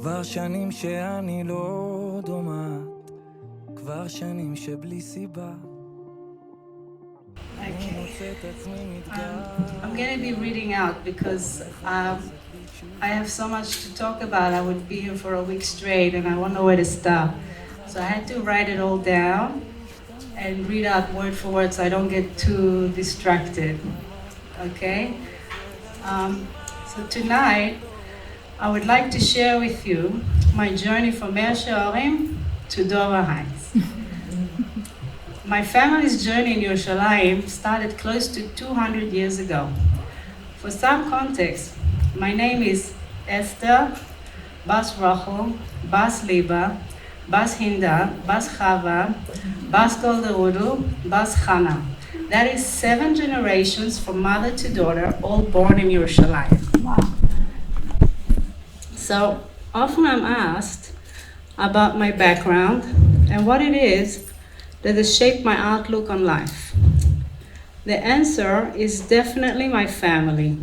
כבר שנים שאני לא דומעת, כבר שנים שבלי סיבה. I'm going to be reading out because I have so much to talk about. I would be here for a week straight and I won't know where to stop. So I had to write it all down and read out word for word so I don't get too distracted. Okay? So tonight, I would like to share with you my journey from Mea Shearim to Dover Heights. My family's journey in Yerushalayim started close to 200 years ago. For some context, my name is Esther, Bas Rachel, Bas Liba, Bas Hinda, Bas Chava, Bas Golderudu, Bas Chana. That is 7 generations from mother to daughter, all born in Yerushalayim. Wow. So often I'm asked about my background and what it is that has shaped my outlook on life. The answer is definitely my family.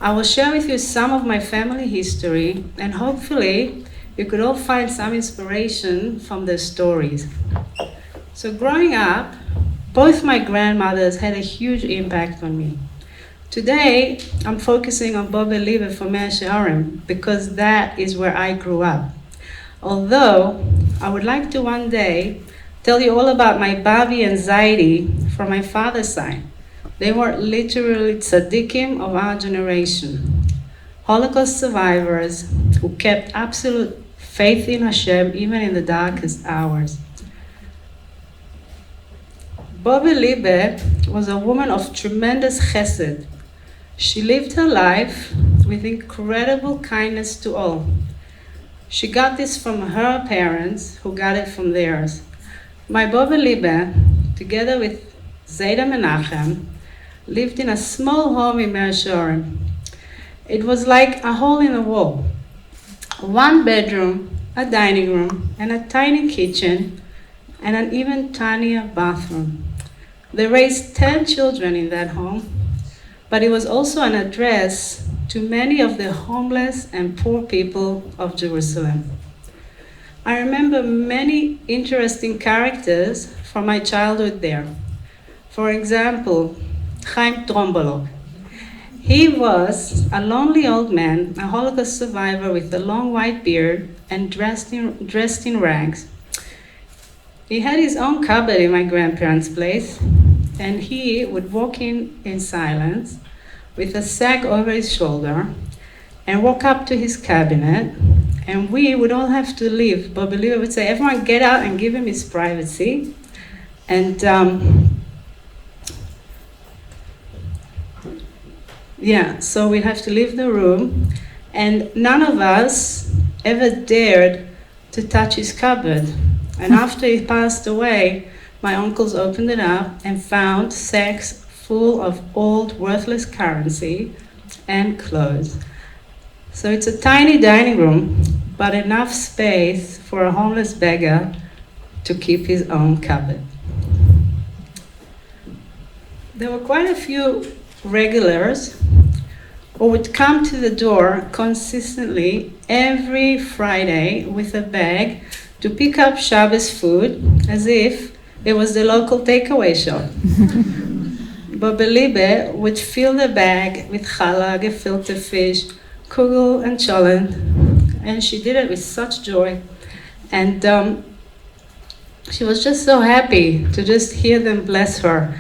I will share with you some of my family history and hopefully you could all find some inspiration from their stories. So growing up, both my grandmothers had a huge impact on me. Today, I'm focusing on Bobby Liebe from Mea Shearim because that is where I grew up. Although, I would like to one day tell you all about my Babi and Zaidi from my father's side. They were literally tzaddikim of our generation, Holocaust survivors who kept absolute faith in Hashem even in the darkest hours. Bobby Liebe was a woman of tremendous chesed. She lived her life with incredible kindness to all. She got this from her parents, who got it from theirs. My Bobby Liebe, together with Zayda Menachem, lived in a small home in Mea Shearim. It was like a hole in the wall. 1 bedroom, a dining room, and a tiny kitchen, and an even tinier bathroom. They raised 10 children in that home, but it was also an address to many of the homeless and poor people of Jerusalem. I remember many interesting characters from my childhood there. For example, Chaim Trombolov. He was a lonely old man, a Holocaust survivor with a long white beard and dressed in rags. He had his own cupboard in my grandparents' place, and he would walk in silence with a sack over his shoulder and walk up to his cabinet, and we would all have to leave. Bobby Liebe would say, everyone get out and give him his privacy. And so we'd have to leave the room, and none of us ever dared to touch his cupboard. And after he passed away, my uncles opened it up and found sacks full of old, worthless currency and clothes. So it's a tiny dining room, but enough space for a homeless beggar to keep his own cupboard. There were quite a few regulars who would come to the door consistently every Friday with a bag to pick up Shabbos food as if it was the local takeaway shop. Bobby Liebe would fill the bag with challah, gefilte fish, kugel and cholent, and she did it with such joy. And she was just so happy to just hear them bless her.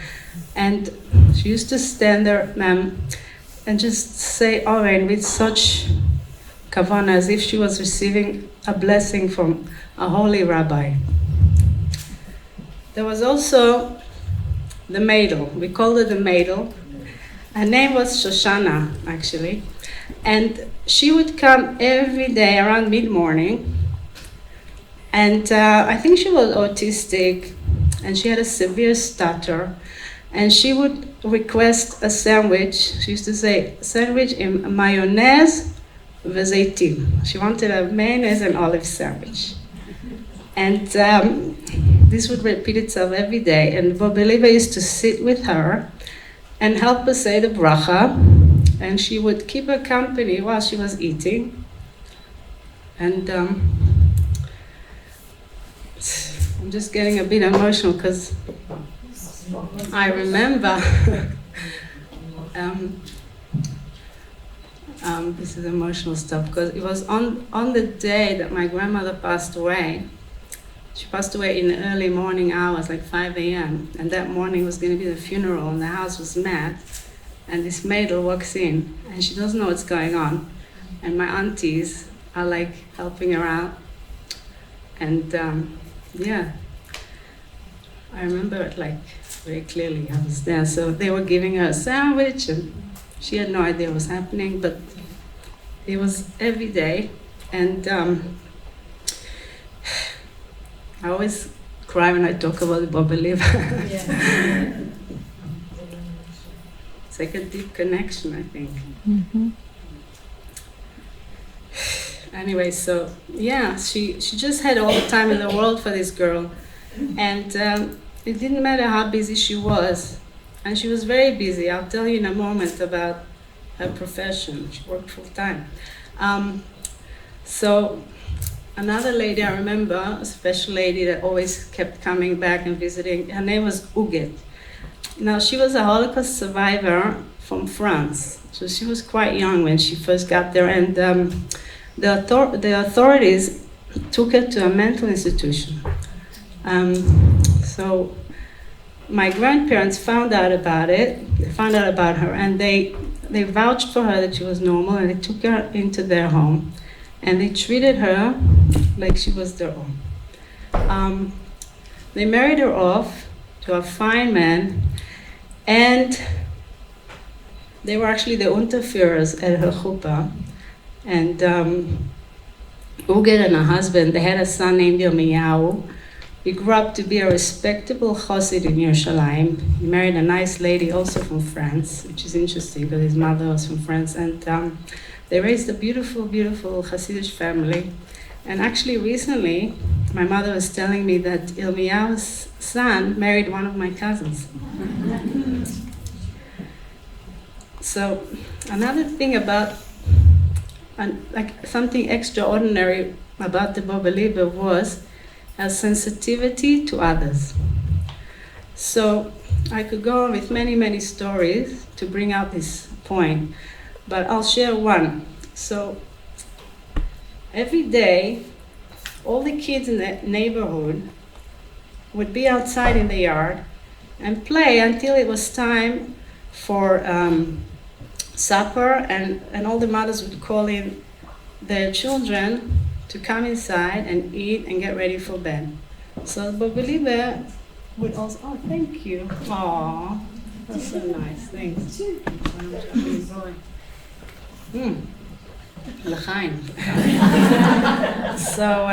And she used to stand there, and just say Amen with such kavanah, as if she was receiving a blessing from a holy rabbi. There was also the maidel. We called her the maidel. Her name was Shoshana, actually. And she would come every day around mid-morning. And I think she was autistic, and she had a severe stutter. And she would request a sandwich. She used to say, sandwich in mayonnaise v'zeitim. She wanted a mayonnaise and olive sandwich. And this would repeat itself every day. And Bobby Liebe used to sit with her and help her say the bracha. And she would keep her company while she was eating. And I'm just getting a bit emotional because I remember this is emotional stuff because it was on the day that my grandmother passed away. She passed away in the early morning hours, like 5 a.m. And that morning was going to be the funeral, and the house was mad. And this maid walks in, and she doesn't know what's going on. And my aunties are like helping her out. And yeah, I remember it like very clearly. I was there. So they were giving her a sandwich, and she had no idea what was happening, but it was every day. And I always cry when I talk about the Baba Liba. Yeah. It's like a deep connection, I think. Mm-hmm. Anyway, so yeah, she just had all the time in the world for this girl. And it didn't matter how busy she was. And she was very busy. I'll tell you in a moment about her profession. She worked full time. So another lady I remember, a special lady that always kept coming back and visiting, her name was Uget. Now, she was a Holocaust survivor from France. So she was quite young when she first got there. And the authorities took her to a mental institution. So my grandparents found out about it. They found out about her, and they vouched for her that she was normal, and they took her into their home, and they treated her like she was their own. They married her off to a fine man, and they were actually the Unterführers at her chuppah. And Uget and her husband, they had a son named Yirmiyahu. He grew up to be a respectable chassid in Yerushalayim. He married a nice lady also from France, which is interesting because his mother was from France. And they raised a beautiful, beautiful Hasidic family. And actually recently, my mother was telling me that Yirmiyahu's son married one of my cousins. So another thing about, like something extraordinary about the Baba Liba was a sensitivity to others. So I could go on with many, many stories to bring out this point, but I'll share one. So every day, all the kids in the neighborhood would be outside in the yard and play until it was time for supper, and all the mothers would call in their children to come inside and eat and get ready for bed. So Baba Liba would also, oh, thank you. Aw, that's so nice, thanks. L'chaim. So,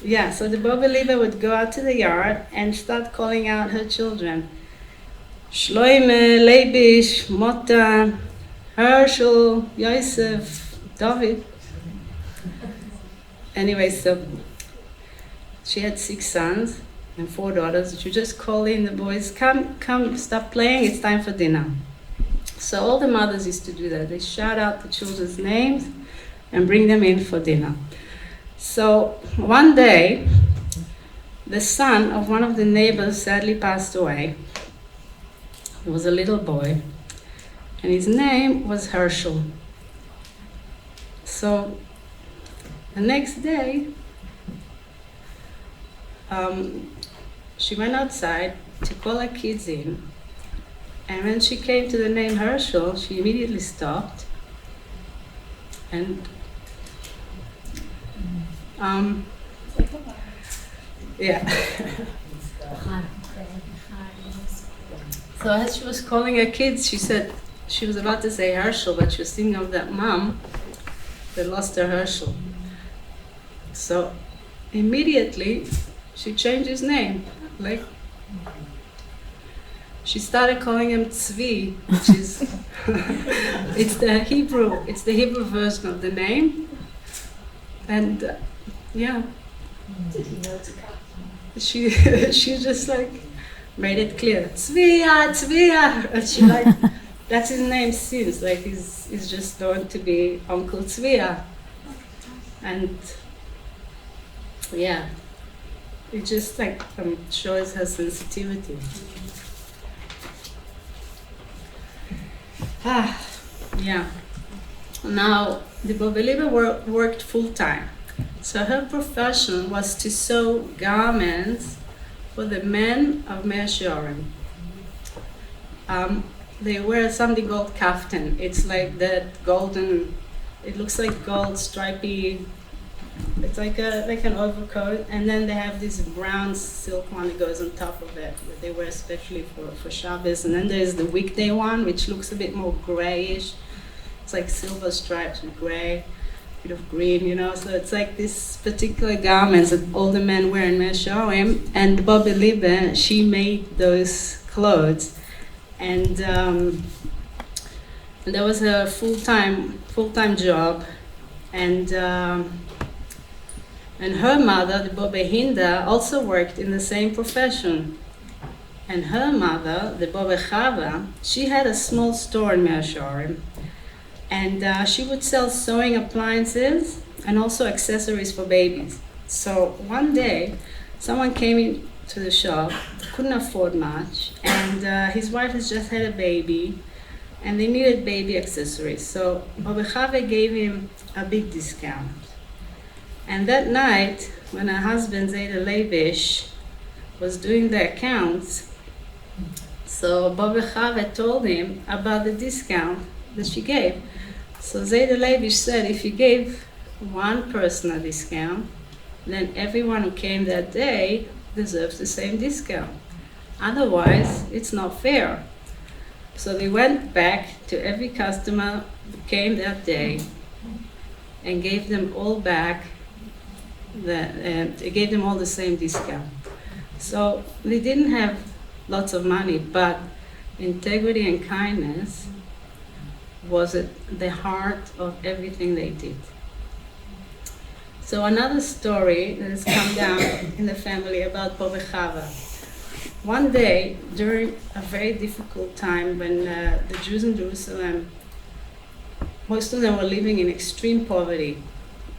yeah, so the Baba Liba would go out to the yard and start calling out her children. Shloime, Leibish, Mota, Herschel, Yosef, David. Anyway, so she had 6 sons and 4 daughters. She just called in the boys, come, stop playing, it's time for dinner. So all the mothers used to do that. They shout out the children's names and bring them in for dinner. So one day, the son of one of the neighbors sadly passed away. He was a little boy, and his name was Herschel. So the next day, she went outside to call her kids in, and when she came to the name Herschel, she immediately stopped and yeah. So as she was calling her kids, she said she was about to say Herschel, but she was thinking of that mom that lost her Herschel. So immediately she changed his name. Like, she started calling him Tzvi, which is it's the Hebrew version of the name. And yeah, she just like made it clear, Tzviya. And she like, that's his name since, like he's just going to be Uncle Tzviya. And yeah, it just like shows her sensitivity. Yeah. Now, the Bobeliba worked full-time. So her profession was to sew garments for the men of Mea Shearim. They wear something called kaftan. It's like that golden, it looks like gold stripy, it's like an overcoat, and then they have this brown silk one that goes on top of it that they wear especially for Shabbos. And then there's the weekday one, which looks a bit more grayish. It's like silver stripes with gray, a bit of green, you know. So it's like this particular garments that all the men wear in Mea Shearim. And Bobby Liebe, she made those clothes, and that was her full-time job, and her mother, the Bobbe Hinda, also worked in the same profession. And her mother, the Bobbe Chava, she had a small store in Mea Shearim. And she would sell sewing appliances and also accessories for babies. So one day, someone came into the shop, couldn't afford much, and his wife has just had a baby, and they needed baby accessories. So Bobbe Chava gave him a big discount. And that night, when her husband, Zayda Leibish, was doing the accounts, so Bobbe Chava told him about the discount that she gave. So Zayda Leibish said, if you gave one person a discount, then everyone who came that day deserves the same discount. Otherwise, it's not fair. So they went back to every customer who came that day and gave them all back they gave them all the same discount. So they didn't have lots of money, but integrity and kindness was at the heart of everything they did. So another story that has come down in the family about Bobbe Chava. One day, during a very difficult time when the Jews in Jerusalem, most of them were living in extreme poverty,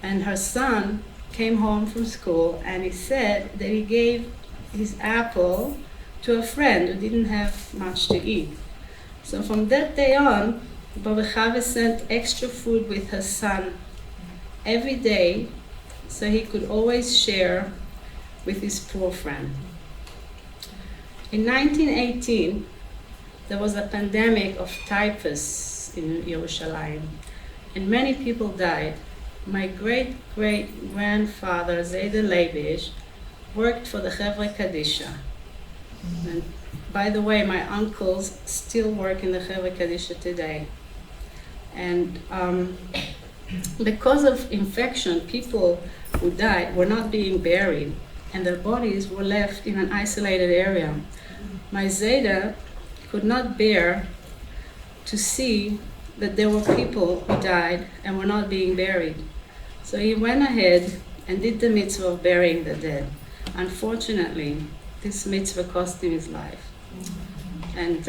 and her son came home from school, and he said that he gave his apple to a friend who didn't have much to eat. So from that day on, Bobbe Chava sent extra food with her son every day so he could always share with his poor friend. In 1918, there was a pandemic of typhus in Yerushalayim, and many people died. My great-great-grandfather, Zayda Leibish, worked for the Chevra Kadisha. And by the way, my uncles still work in the Chevra Kadisha today. And because of infection, people who died were not being buried, and their bodies were left in an isolated area. My Zayda could not bear to see that there were people who died and were not being buried. So he went ahead and did the mitzvah of burying the dead. Unfortunately, this mitzvah cost him his life. And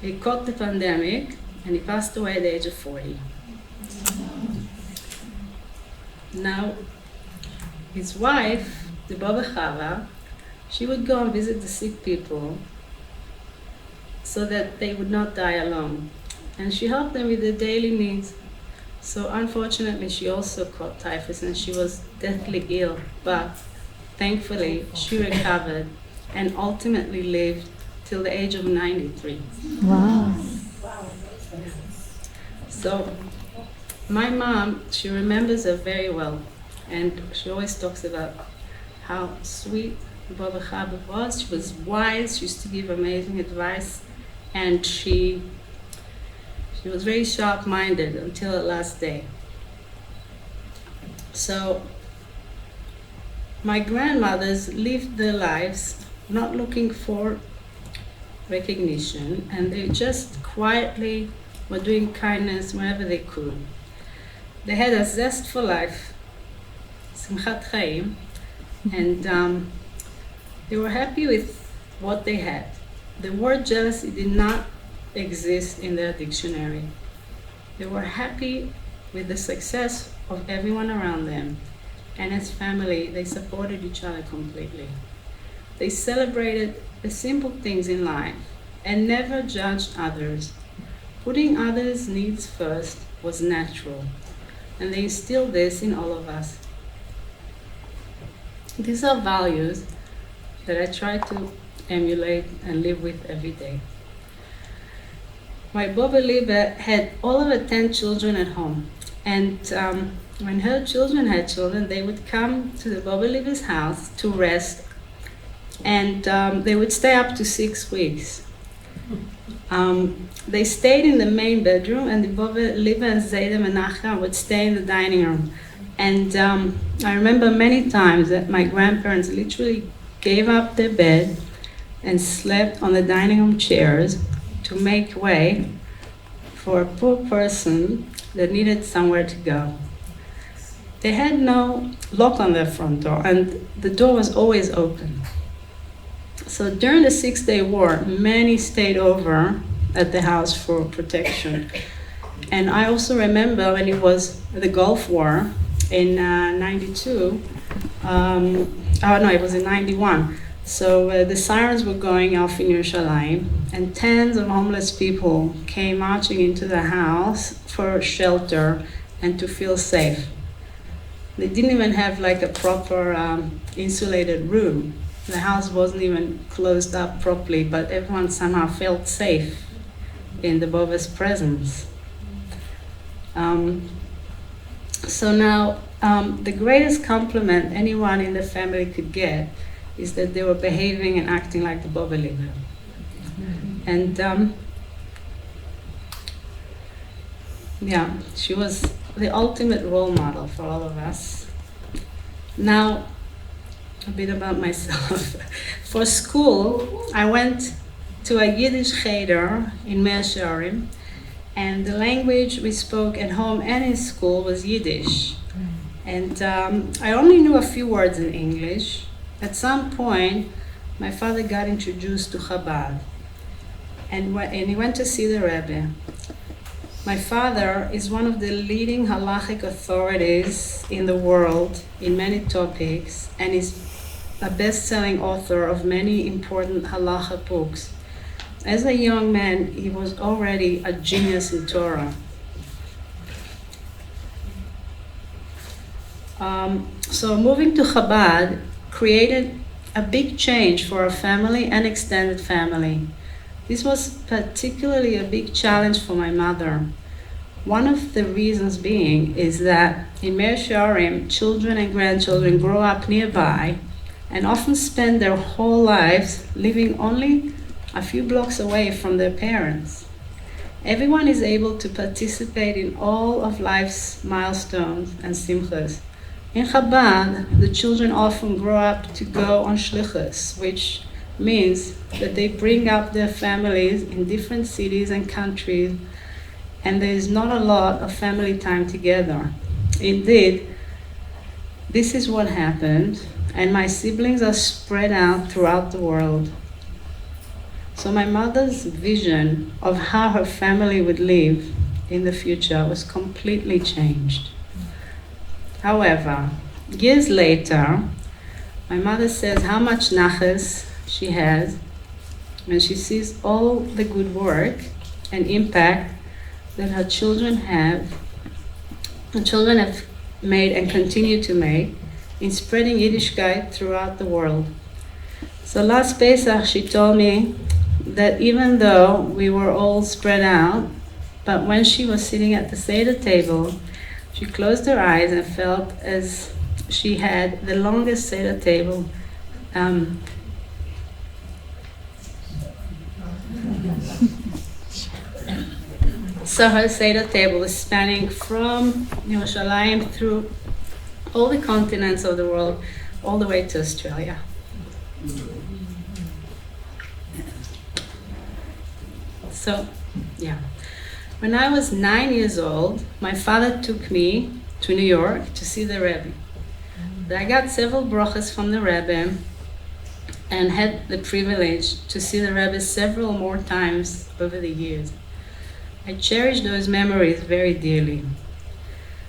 he caught the pandemic, and he passed away at the age of 40. Now, his wife, the Bobbe Chava, she would go and visit the sick people so that they would not die alone. And she helped them with their daily needs. So unfortunately, she also caught typhus, and she was deathly ill, but thankfully, she recovered and ultimately lived till the age of 93. Wow. So my mom, she remembers her very well, and she always talks about how sweet Bobbe Chava was. She was wise, she used to give amazing advice, and she was very sharp-minded until her last day. So my grandmothers lived their lives not looking for recognition, and they just quietly were doing kindness whenever they could. They had a zest for life, simchat chaim, and they were happy with what they had. The word jealousy did not exist in their dictionary. They were happy with the success of everyone around them. And as family, they supported each other completely. They celebrated the simple things in life and never judged others. Putting others' needs first was natural, and they instilled this in all of us. These are values that I try to emulate and live with every day. My Baba Liebe had all of her 10 children at home, and when her children had children, they would come to the Baba Liebe's house to rest, and they would stay up to 6 weeks. They stayed in the main bedroom, and the Baba Liebe and Zayda Menachem would stay in the dining room. And I remember many times that my grandparents literally gave up their bed and slept on the dining room chairs to make way for a poor person that needed somewhere to go. They had no lock on their front door, and the door was always open. So during the 6-day war, many stayed over at the house for protection. And I also remember when it was the Gulf War in 92, it was in 91. So the sirens were going off in Yerushalayim, and tens of homeless people came marching into the house for shelter and to feel safe. They didn't even have like a proper insulated room. The house wasn't even closed up properly, but everyone somehow felt safe in the Bova's presence. So now, the greatest compliment anyone in the family could get is that they were behaving and acting like the Baba Liebe. And she was the ultimate role model for all of us. Now, a bit about myself. For school, I went to a Yiddish cheder in Mea Shearim, and the language we spoke at home and in school was Yiddish. And I only knew a few words in English. At some point, my father got introduced to Chabad, and he went to see the Rebbe. My father is one of the leading halachic authorities in the world in many topics, and is a best-selling author of many important halacha books. As a young man, he was already a genius in Torah. So moving to Chabad created a big change for our family and extended family. This was particularly a big challenge for my mother. One of the reasons being is that in Mea Shearim, children and grandchildren grow up nearby and often spend their whole lives living only a few blocks away from their parents. Everyone is able to participate in all of life's milestones and simchas. In Chabad, the children often grow up to go on shlichus, which means that they bring up their families in different cities and countries, and there is not a lot of family time together. Indeed, this is what happened, and my siblings are spread out throughout the world. So my mother's vision of how her family would live in the future was completely changed. However, years later, my mother says how much nachas she has when she sees all the good work and impact that her children have made and continue to make in spreading Yiddishkeit throughout the world. So last Pesach, she told me that even though we were all spread out, but when she was sitting at the Seder table, she closed her eyes and felt as she had the longest Seder table. So her Seder table was spanning from Yerushalayim through all the continents of the world, all the way to Australia. So, when I was 9 years old, my father took me to New York to see the Rebbe. I got several brachas from the Rebbe and had the privilege to see the Rebbe several more times over the years. I cherish those memories very dearly.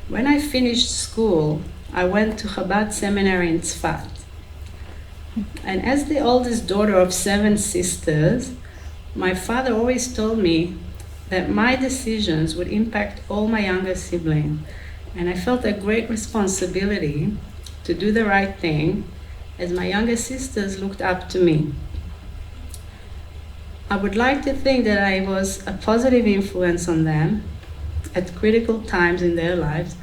When I finished school, I went to Chabad seminary in Tzfat. And as the oldest daughter of 7 sisters, my father always told me that my decisions would impact all my younger siblings. And I felt a great responsibility to do the right thing as my younger sisters looked up to me. I would like to think that I was a positive influence on them at critical times in their lives.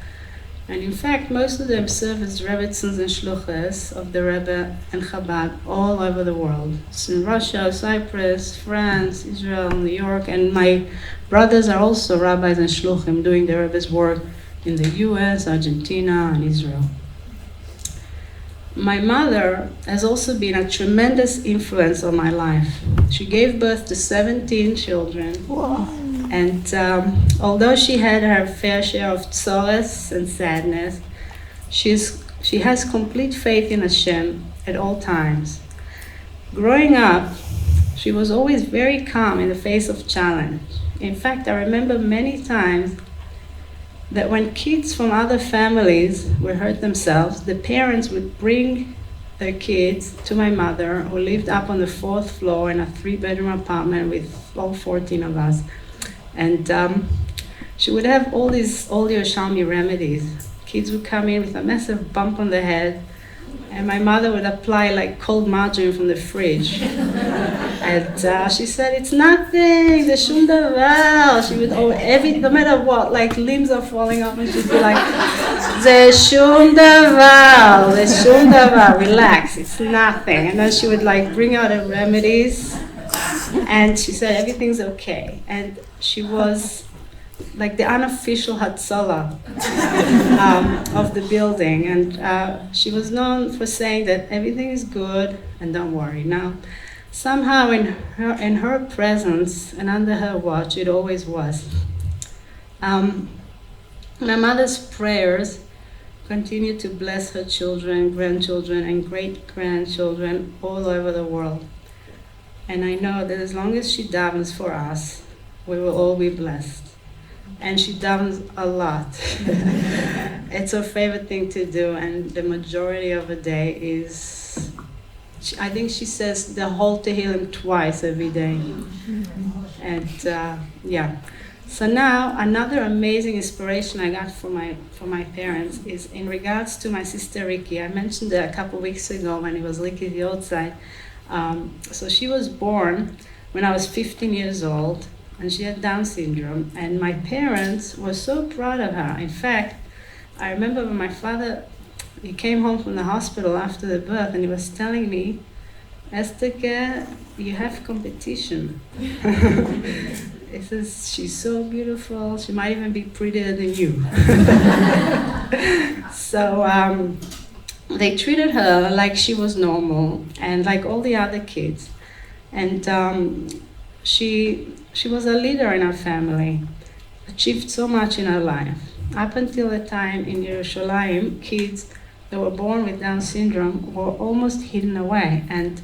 And in fact, most of them serve as Rebbitzins and Shluchas of the Rebbe and Chabad all over the world. It's in Russia, Cyprus, France, Israel, New York, and my brothers are also rabbis and shluchim doing the Rebbe's work in the US, Argentina, and Israel. My mother has also been a tremendous influence on my life. She gave birth to 17 children. Whoa. And although she had her fair share of tzores and sadness, she has complete faith in Hashem at all times. Growing up, she was always very calm in the face of challenge. In fact, I remember many times that when kids from other families would hurt themselves, the parents would bring their kids to my mother, who lived up on the 4th floor in a 3-bedroom apartment with all 14 of us. And she would have all these old Yerushalmi remedies. Kids would come in with a massive bump on the head, and my mother would apply like cold margarine from the fridge. And she said, "It's nothing, the shum davar." She would, no matter what, like limbs are falling off, and she'd be like, "The shum davar, relax, it's nothing." And then she would like bring out her remedies, and she said everything's okay. And she was like the unofficial Hatzalah of the building, and she was known for saying that everything is good and don't worry. Now, somehow in her presence and under her watch, it always was. My mother's prayers continue to bless her children, grandchildren, and great-grandchildren all over the world. And I know that as long as she davens for us, we will all be blessed. And she davens a lot. It's her favorite thing to do, and the majority of the day is, I think she says the whole Tehillim twice every day. And yeah. So now, another amazing inspiration I got from my parents is in regards to my sister Ricky. I mentioned that a couple weeks ago when it was Ricky's Yortzeit. So she was born when I was 15 years old, and she had Down syndrome, and my parents were so proud of her. In fact, I remember when my father, he came home from the hospital after the birth, and he was telling me, "Esther, you have competition." He says, "She's so beautiful, she might even be prettier than you." So they treated her like she was normal and like all the other kids. And she was a leader in our family, achieved so much in her life. Up until the time in Yerushalayim, kids that were born with Down syndrome were almost hidden away, and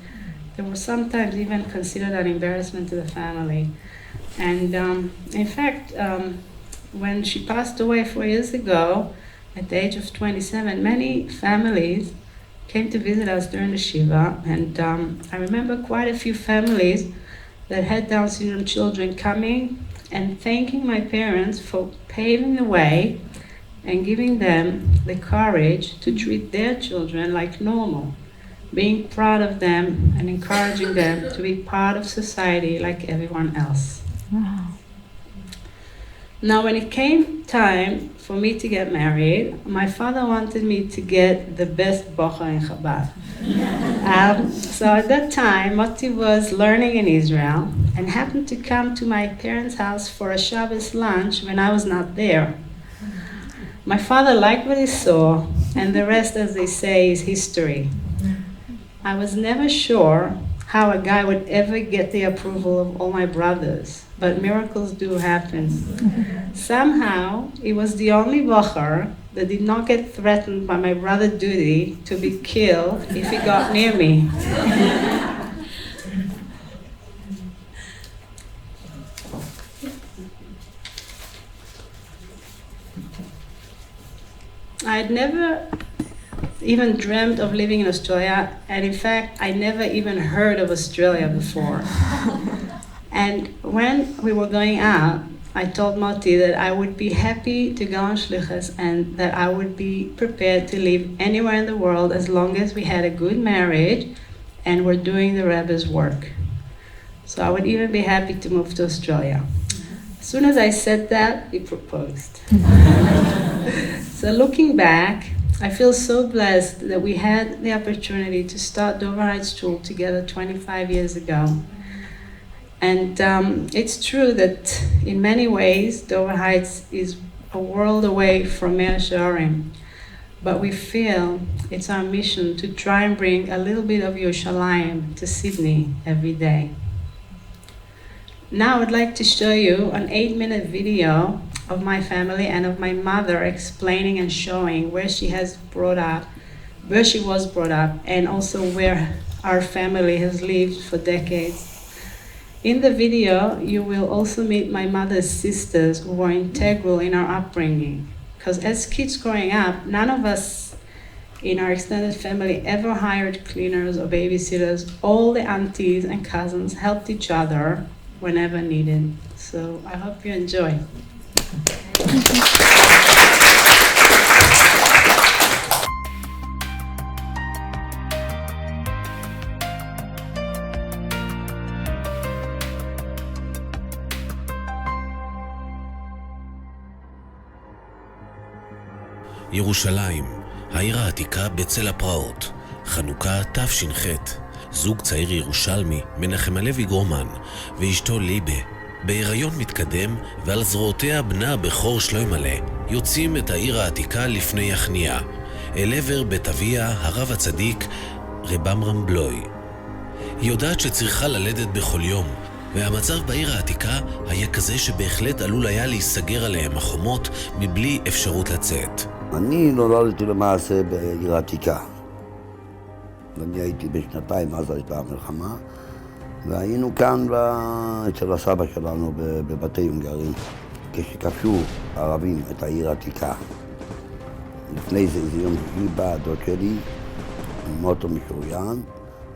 they were sometimes even considered an embarrassment to the family. And in fact, when she passed away 4 years ago, at the age of 27, many families came to visit us during the Shiva, and I remember quite a few families that had Down syndrome children coming and thanking my parents for paving the way and giving them the courage to treat their children like normal, being proud of them and encouraging them to be part of society like everyone else. Wow. Now, when it came time for me to get married, my father wanted me to get the best bocha in Chabad. So at that time, Moti was learning in Israel and happened to come to my parents' house for a Shabbos lunch when I was not there. My father liked what he saw, and the rest, as they say, is history. I was never sure how a guy would ever get the approval of all my brothers, but miracles do happen. Somehow, he was the only bocher that did not get threatened by my brother Dudi to be killed if he got near me. I had never even dreamt of living in Australia, and in fact, I never even heard of Australia before. And when we were going out, I told Moti that I would be happy to go on shlichus and that I would be prepared to live anywhere in the world as long as we had a good marriage and were doing the Rebbe's work. So I would even be happy to move to Australia. As soon as I said that, he proposed. So looking back, I feel so blessed that we had the opportunity to start Dover Heights Shul together 25 years ago. And it's true that in many ways, Dover Heights is a world away from Mea Shearim. But we feel it's our mission to try and bring a little bit of Yerushalayim to Sydney every day. Now I would like to show you an 8-minute video of my family and of my mother explaining and showing where she was brought up, and also where our family has lived for decades. In the video, you will also meet my mother's sisters who were integral in our upbringing. Because as kids growing up, none of us in our extended family ever hired cleaners or babysitters. All the aunties and cousins helped each other whenever needed. So I hope you enjoy. ירושלים, העיר העתיקה בצל הפרעות, חנוכה תש"ח. זוג צעיר ירושלמי, מנחם הלוי גורמן, ואשתו ליבה, בהיריון מתקדם, ועל זרועותיה בנה הבכור שלוימלה, יוצאים את העיר העתיקה לפני הכניעה, אל עבר בית אביה, הרב הצדיק, רב עמרם בלוי. היא יודעת שצריכה ללדת בכל יום, והמצב בעיר העתיקה היה כזה שבהחלט עלול היה להיסגר עליהם החומות מבלי אפשרות לצאת. אני נולדתי למעשה בעיר העתיקה. ואני הייתי בשנתיים, אז הייתה המלחמה, והיינו כאן אצל הסבא שלנו בבתי הונגרים, כשכבשו הערבים את העיר העתיקה. לפני זה יום שישי בא הדוד שלי, עם אוטו משוריין,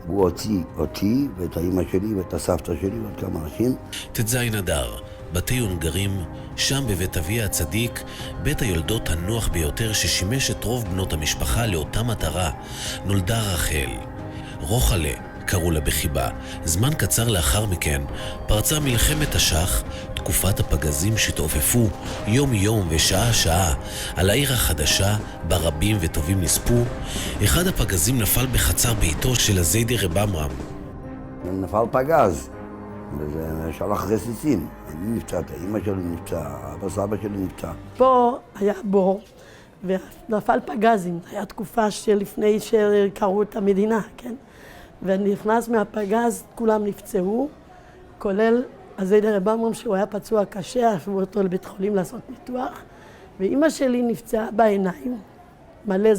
והוא הוציא אותי ואת האמא שלי ואת הסבתא שלי ועוד כמה אנשים. ט"ז אדר, בתי הונגרים, שם בבית אביה הצדיק, בית היולדות הנוח ביותר ששימש את רוב בנות המשפחה לאותה מטרה, נולדה רחל. רוחלה, קראו לה בחיבה. זמן קצר לאחר מכן פרצה מלחמת השח, תקופת הפגזים שהתעופפו יום יום ושעה שעה על העיר החדשה בה רבים וטובים נספו. אחד הפגזים נפל בחצר ביתו של הזיידי רב עמרם. נפל פגז, וזה שלח רסיסים. אני נפצעתי, אמא שלי נפצע, אבא סבא שלי נפצע. פה היה בור ונפל פגזים. הייתה תקופה שלפני שקראו את המדינה, כן? ונכנס מהפגז, כולם נפצעו, כולל הזיידי רב עמרם שהוא היה פצוע קשה, עשו אותו לבית חולים לעשות ניתוח, ואמא שלי נפצעה בעיניים, מלא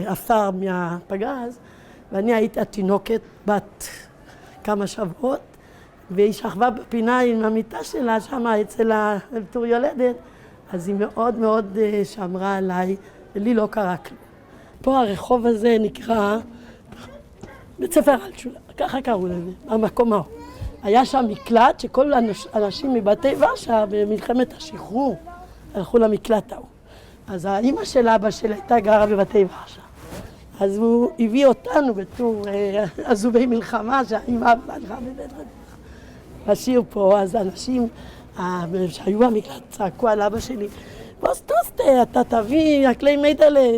עפר מהפגז, ואני הייתי התינוקת בת כמה שבועות, והיא שכבה בפינה עם המיטה שלה, שם אצל התור יולדת, אז היא מאוד מאוד שמרה עליי, ולי לא קרה כלום. פה הרחוב הזה נקרא בית ספר אלטשולר, ככה קראו לזה, המקום ההוא. היה שם מקלט שכל אנשים מבתי ורשה במלחמת השחרור הלכו למקלט ההוא. אז האמא של אבא שלה הייתה גרה בבתי ורשה. אז הוא הביא אותנו בתור עזובי מלחמה שהאמא הלכה בבית רבי. השיר פה, אז אנשים שהיו במקלט צעקו על אבא שלי, בוס טוסטה, אתה תביא הכלי מידלה,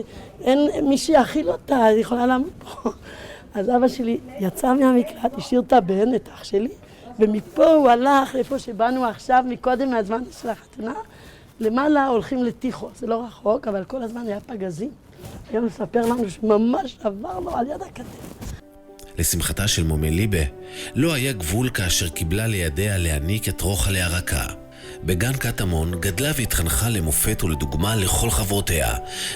אין מי שיאכיל אותה, היא יכולה לעמוד פה. אז אבא שלי יצא מהמקלט, השאיר את הבן, את אח שלי, ומפה הוא הלך איפה שבאנו עכשיו, מקודם מהזמן של החתונה, למעלה הולכים לטיחו, זה לא רחוק, אבל כל הזמן היה פגזים. היום מספר לנו שממש עברנו על יד הכתף. לשמחתה של מומי ליבה, לא היה גבול כאשר קיבלה לידיה להעניק את רוחלה הרכה. בגן קטמון גדלה והתחנכה למופת ולדוגמה לכל חברותיה.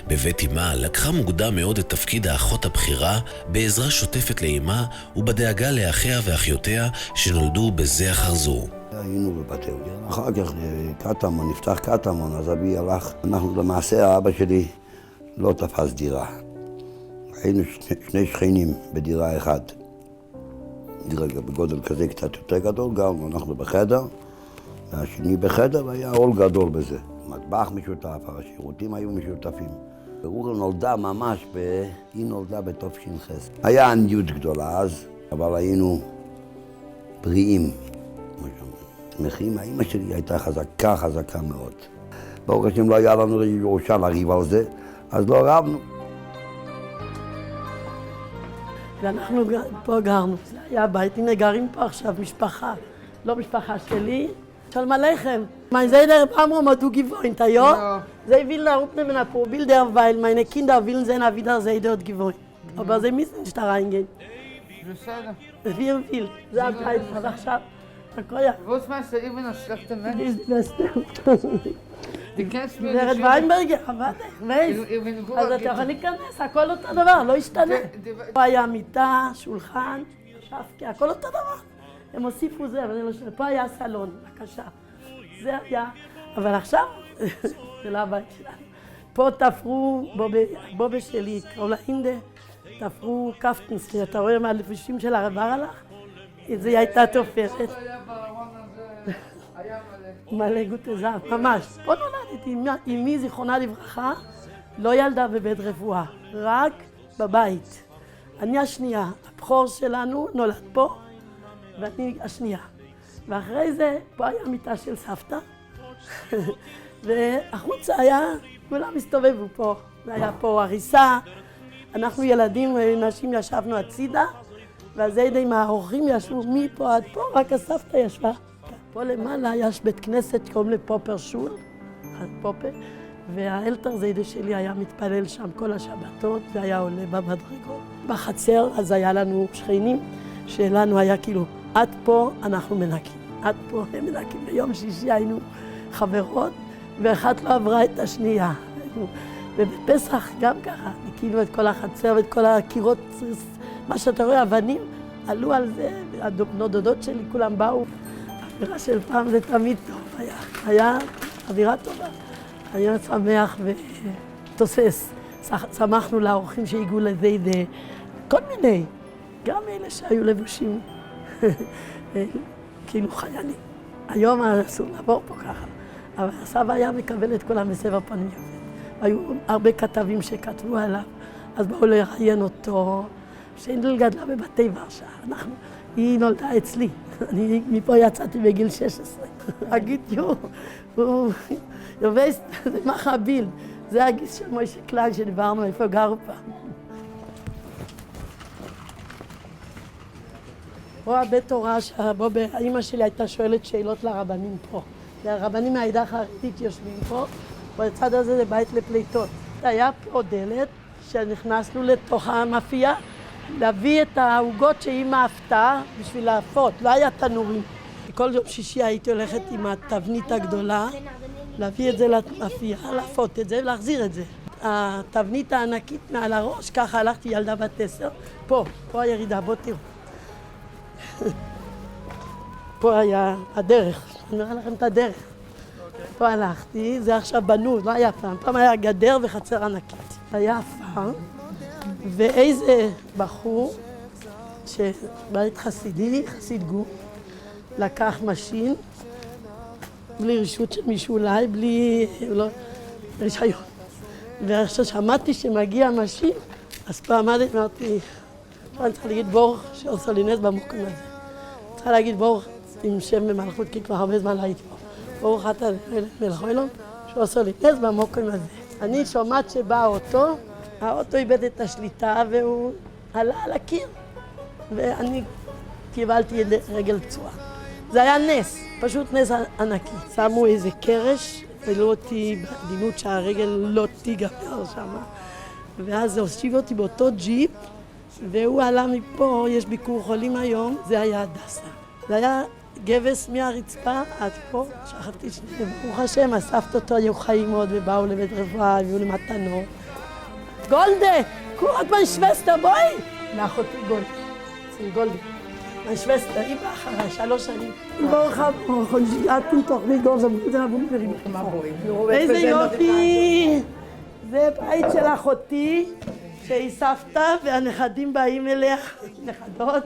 בבית אמה לקחה מוקדם מאוד את תפקיד האחות הבכירה, בעזרה שוטפת לאמה ובדאגה לאחיה ואחיותיה שנולדו בזה אחר זו. היינו בבתי הונגרים, אחר כך קטמון, נפתח קטמון, אז אבי הלך, אנחנו למעשה האבא שלי לא תפס דירה. היינו שני שכנים בדירה אחת. דירה בגודל כזה קצת יותר גדול, גרנו אנחנו בחדר, והשני בחדר, והיה עול גדול בזה. מטבח משותף, השירותים היו משותפים. ורוחל נולדה ממש, היא נולדה בתש"ח. היה עניות גדולה אז, אבל היינו בריאים. שמחים, האמא שלי הייתה חזקה מאוד. ברוך השם לא היה לנו ירושה לריב על זה, אז לא רבנו. ואנחנו פה גרנו, זה היה בית, הנה גרים פה עכשיו משפחה, לא משפחה שלי. שלום עליכם. Mein Seder Amro Madu gewohnt, ja? Sie will da unten in der Bilder, weil meine Kinder wollen sehen, wieder sie dort gewohnt. Aber sie müssen nicht da reingehen. בסדר. Wir will. זה einfach עכשיו. הקויה. Was meinst du, ich bin ein schlechter Mensch? ist das Die kennst mir ורד nicht. ויינברגר, אבל מייס. Ich bin gut. אז אתה יכול להיכנס, הכל אותו דבר, לא השתנה. פה היה מיטה, שולחן, שפקי, הכל אותו דבר. הם הוסיפו זה, אבל זה לא שלנו. פה היה סלון, בבקשה. זה היה, אבל עכשיו, זה לא הבית שלנו. פה תפרו, בובה שלי, קראו לה אינדה, תפרו קפטנסלי, אתה רואה מהלבושים של הרבר הלך? זה הייתה תופרת. מלא גוטה זהב, ממש. פה נולדתי, אמי זיכרונה לברכה, לא ילדה בבית רפואה, רק בבית. אני השנייה, הבכור שלנו נולד פה, ואני השנייה. ואחרי זה, פה היה מיטה של סבתא, והחוצה היה, כולם הסתובבו פה. היה פה הריסה, אנחנו ילדים ונשים ישבנו הצידה, ואז עם האורחים ישבו מפה עד פה, רק הסבתא ישבה. פה למעלה יש בית כנסת שקוראים לפופר שול, פופר, והאלתר זיידה שלי היה מתפלל שם כל השבתות, והיה עולה במדרגות. בחצר, אז היה לנו שכנים, שלנו היה כאילו, עד פה אנחנו מנקים, עד פה הם מנקים. ביום שישי היינו חברות, ואחת לא עברה את השנייה. ובפסח גם ככה, ניקינו את כל החצר ואת כל הקירות, מה שאתה רואה, אבנים, עלו על זה, הדודות שלי כולם באו. האווירה של פעם זה תמיד טוב, היה אווירה טובה. היה שמח ותוסס. שמחנו לאורחים שהגיעו לזיידה, כל מיני, גם אלה שהיו לבושים, כאילו חיילים. היום אסור לעבור פה ככה, אבל הסבא היה מקבל את כולם בסבר פנים יפה. היו הרבה כתבים שכתבו עליו, אז באו לראיין אותו. שיינדל גדלה בבתי ורשה, היא נולדה אצלי. אני מפה יצאתי בגיל 16. אגיד הוא יובס, זה מחביל. זה הגיס של מוישה קליין שדיברנו, איפה גרו פעם. פה הבית תורה, האמא שלי הייתה שואלת שאלות לרבנים פה. והרבנים מהעדה החרדית יושבים פה, ובצד הזה זה בית לפליטות. היה פה דלת שנכנסנו לתוך המאפייה, להביא את העוגות שאמא אפתה בשביל להפות, לא היה תנורים. כל יום שישי הייתי הולכת עם התבנית הגדולה, להביא את זה למאפייה, להפות את זה ולהחזיר את זה. התבנית הענקית מעל הראש, ככה הלכתי ילדה בת 10, פה הירידה, בוא תראו. פה היה הדרך, אני אומר לכם את הדרך. פה הלכתי, זה עכשיו בנו, לא היה פעם היה גדר וחצר ענקית. היה עפר, ואיזה בחור, שבית חסידי, חסיד גור, לקח משין, בלי רשות של מישהו אולי, בלי רישיון. ועכשיו שמעתי שמגיע משין, אז פה עמדתי, אמרתי, אני צריכה להגיד ברוך שעושה לי נס במקום הזה. צריכה להגיד ברוך עם שם במלכות, כי כבר הרבה זמן לא הייתי פה. ברוך אתה מלך העולם, שעושה לי נס במקום הזה. אני שומעת שבא האוטו איבד את השליטה והוא עלה על הקיר. ואני קיבלתי רגל פצועה. זה היה נס, פשוט נס ענקי. שמו איזה קרש, ולא אותי בעדינות שהרגל לא תיגבר שם. ואז הושיב אותי באותו ג'יפ, והוא עלה מפה, יש ביקור חולים היום, זה היה הדסה. זה היה גבס מהרצפה עד פה, שכבתי שנייה. ברוך השם, אספת אותו, היו חיים מאוד ובאו לבית רפואה, הביאו למתנות. גולדה, קורת mein Schwester, בואי! לאחותי גולדה, אצל גולדה. mein Schwester, היא באה אחריי, 3 שנים. ברוך הבא, את תוכנית גולדה, זה הבונקרים. איזה יופי! זה בית של אחותי, שהיא סבתא, והנכדים באים אליה, נכדות,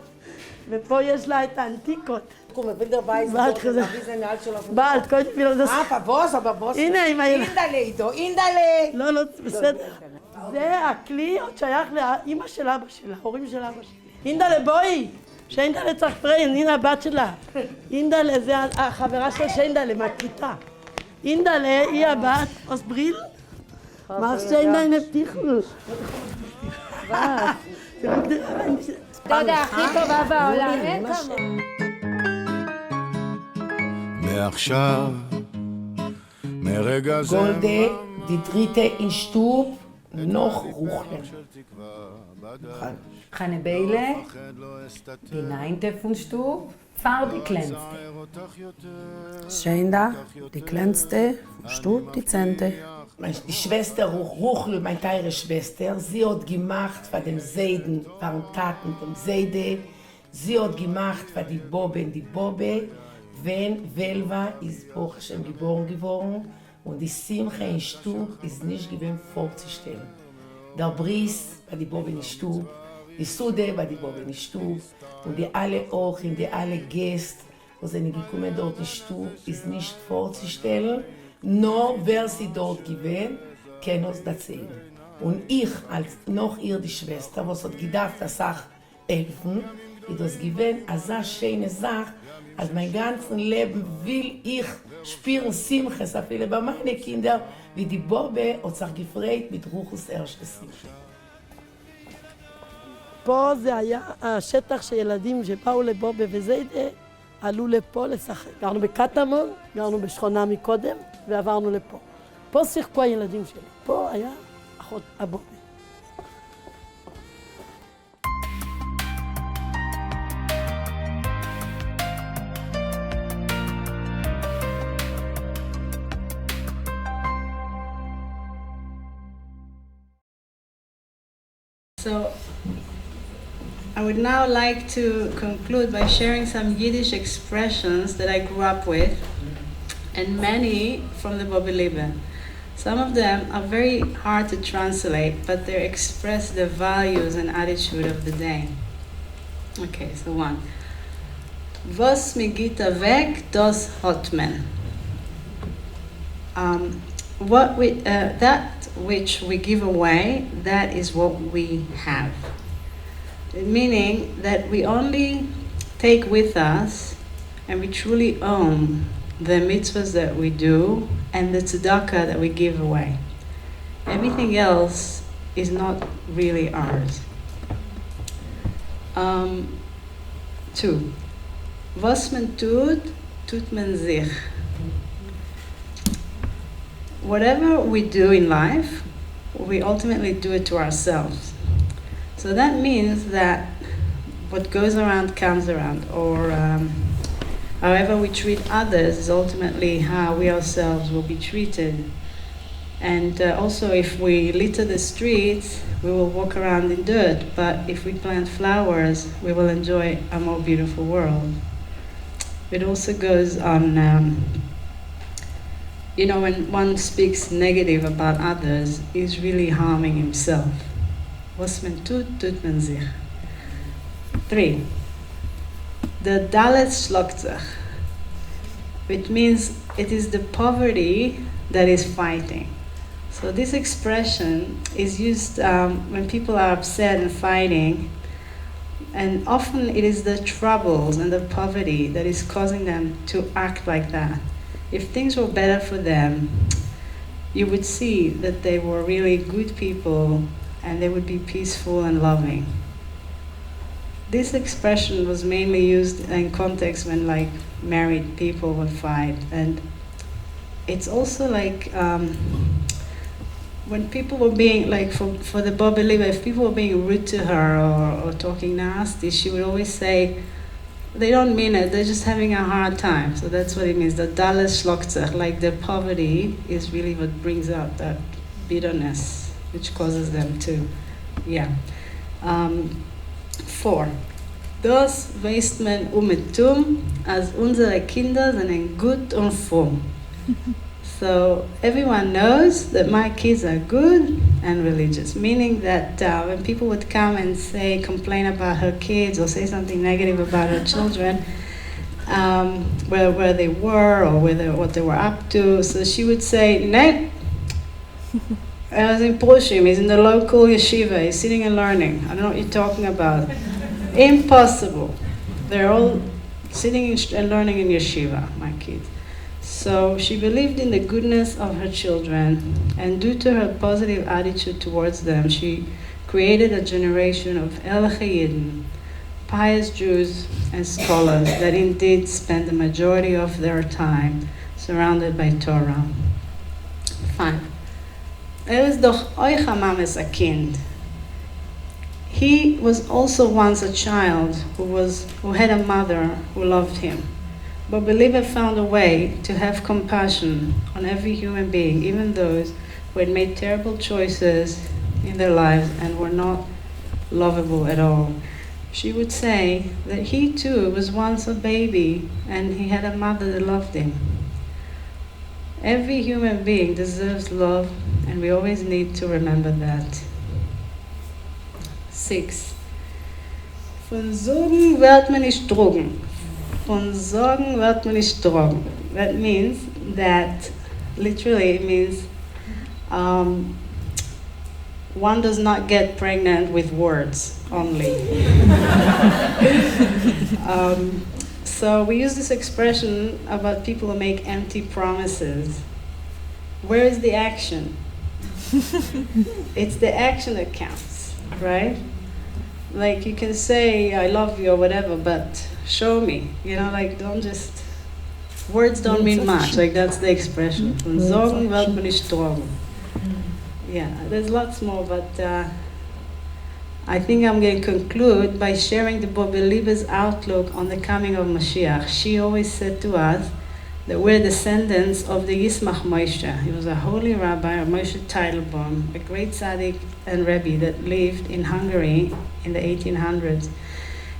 ופה יש לה את האנטיקות. Guck mal, wenn der weiß, בעל, קודם כל זה... Boss, aber Boss. הנה, עם הילד. Indale, איתו, אינדלה. לא, לא, בסדר. זה הכלי עוד שייך לאמא של אבא שלה, ההורים של אבא שלי. אינדלה, בואי! שאינדלה צריך פריין, הנה הבת שלה. אינדלה זה החברה של שאינדלה מהכיתה. אינדלה היא הבת, עוש בריל. מה שאינדלה נפתיחו? אתה יודע, הכי טובה בעולם, אין כמה. מעכשיו, מרגע זה... Golde, die dritte in Stub, noch Ruchler. Hanne Beile, die 9. von Stub, Fahr die kleinste. Scheinda, die kleinste, Stub, die 10. Die Schwester Ruchler, meine teure Schwester, sie hat gemacht von dem Seiden, von Taten, dem Seide, sie hat gemacht von die Bobbe, wenn Velva ist Baruch Hashem geboren geworden und die Simcha in Stub ist nicht gewesen vorzustellen. Der Bris bei die Bobbe in Stub, die Sude bei die Bobbe in Stub und die alle Ochen, die alle Gäste, wo sie gekommen dort in Stub, ist nicht vorzustellen, nur wer sie dort gewesen, kann uns erzählen. Und ich, als noch ihr die Schwester, was hat gedacht, das auch helfen, ist das gewesen, als eine schöne Sache, als mein ganzes Leben will ich spüren Simches, viele bei meinen Kindern, wie die Bobbe hat sich gefreut mit Ruchus erste Simche. פה זה היה השטח שילדים שבאו לבובה וזיידה עלו לפה לשחק. גרנו בקטמון, גרנו בשכונה מקודם ועברנו לפה. פה שיחקו הילדים שלי, פה היה אחות הבובה. So, I would now like to conclude by sharing some Yiddish expressions that I grew up with, and many from the Bobby Liebe. Some of them are very hard to translate, but they express the values and attitude of the day. Okay, so one. Was mir geht weg, das hat man. That which we give away, that is what we have. Meaning that we only take with us and we truly own the mitzvahs that we do and the tzedakah that we give away. Everything else is not really ours. 2. Was man tut, tut man sich. Whatever we do in life, we ultimately do it to ourselves. So that means that what goes around comes around, or however we treat others is ultimately how we ourselves will be treated. And also if we litter the streets, we will walk around in dirt, but if we plant flowers, we will enjoy a more beautiful world. It also goes on, when one speaks negative about others, he's really harming himself. Was man tut, tut man sich. 3. The Dalet schluckt sich, which means it is the poverty that is fighting. So this expression is used when people are upset and fighting, and often it is the troubles and the poverty that is causing them to act like that. If things were better for them, you would see that they were really good people and they would be peaceful and loving. This expression was mainly used in context when married people would fight, and it's also when people were being for the Bobby Liebe, if people were being rude to her or talking nasty, she would always say, they don't mean it, they're just having a hard time. So that's what it means, the Dalet schluckt sich, the poverty is really what brings out that bitterness, which causes them to, 4. Das weiß man mit Tum, als unsere Kinder sind gut und froh. So everyone knows that my kids are good and religious, meaning that when people would come and say, complain about her kids or say something negative about her children, where they were or what they were up to, so she would say, "No, I was in Pushim, he's in the local yeshiva, he's sitting and learning. I don't know what you're talking about." Impossible. They're all sitting and learning in yeshiva, my kids. So she believed in the goodness of her children, and due to her positive attitude towards them, she created a generation of Elchayidin, pious Jews and scholars that indeed spend the majority of their time surrounded by Torah. Fine. Is doch euch amames a kind. He was also once a child who had a mother who loved him. But believer found a way to have compassion on every human being, even those who had made terrible choices in their lives and were not lovable at all. She would say that he too was once a baby and he had a mother that loved him. Every human being deserves love, and we always need to remember that. 6. Von Sorgen wird man nicht drogen. Von Sorgen wird man nicht drogen. That means that, literally it means one does not get pregnant with words only. So we use this expression about people who make empty promises. Where is the action? It's the action that counts, right? Like you can say, "I love you" or whatever, but show me. You know, like don't just, words don't mean much. Like that's the expression. Von Sorgen wird man nicht drogen. Yeah, there's lots more, but I think I'm going to conclude by sharing the Bobby Lieber's outlook on the coming of Mashiach. She always said to us that we're descendants of the Yismach Moshe. He was a holy rabbi, Moshe Teitelbaum, a great tzaddik and Rebbe that lived in Hungary in the 1800s.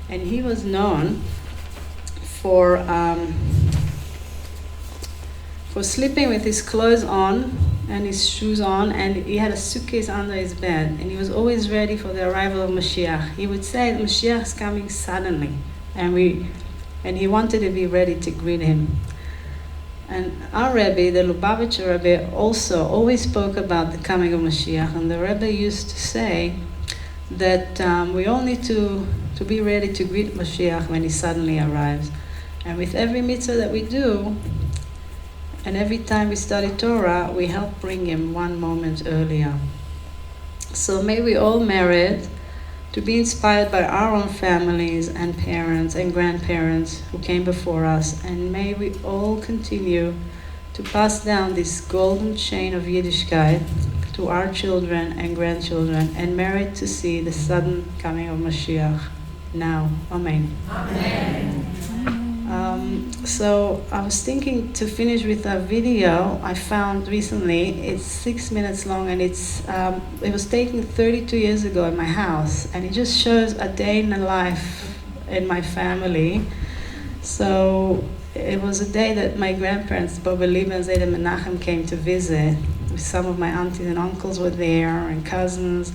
And he was known for sleeping with his clothes on and his shoes on, and he had a suitcase under his bed, and he was always ready for the arrival of Mashiach. He would say Mashiach is coming suddenly, and he wanted to be ready to greet him. And our Rebbe, the Lubavitcher Rebbe, also always spoke about the coming of Mashiach, and the Rebbe used to say that we all need to be ready to greet Mashiach when he suddenly arrives. And with every mitzvah that we do, and every time we study Torah, we help bring him one moment earlier. So may we all merit to be inspired by our own families and parents and grandparents who came before us, and may we all continue to pass down this golden chain of Yiddishkeit to our children and grandchildren, and merit to see the sudden coming of Mashiach now. Amen. Amen. So I was thinking to finish with a video I found recently. It's 6 minutes long, and it was taken 32 years ago in my house, and it just shows a day in the life in my family. So it was a day that my grandparents, Bobby Lieber and Zayda Menachem, came to visit. Some of my aunties and uncles were there, and cousins,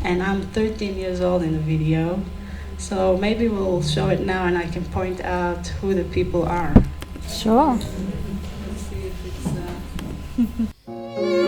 and I'm 13 years old in the video. So maybe we'll show it now, and I can point out who the people are. Sure. Let's see if it's...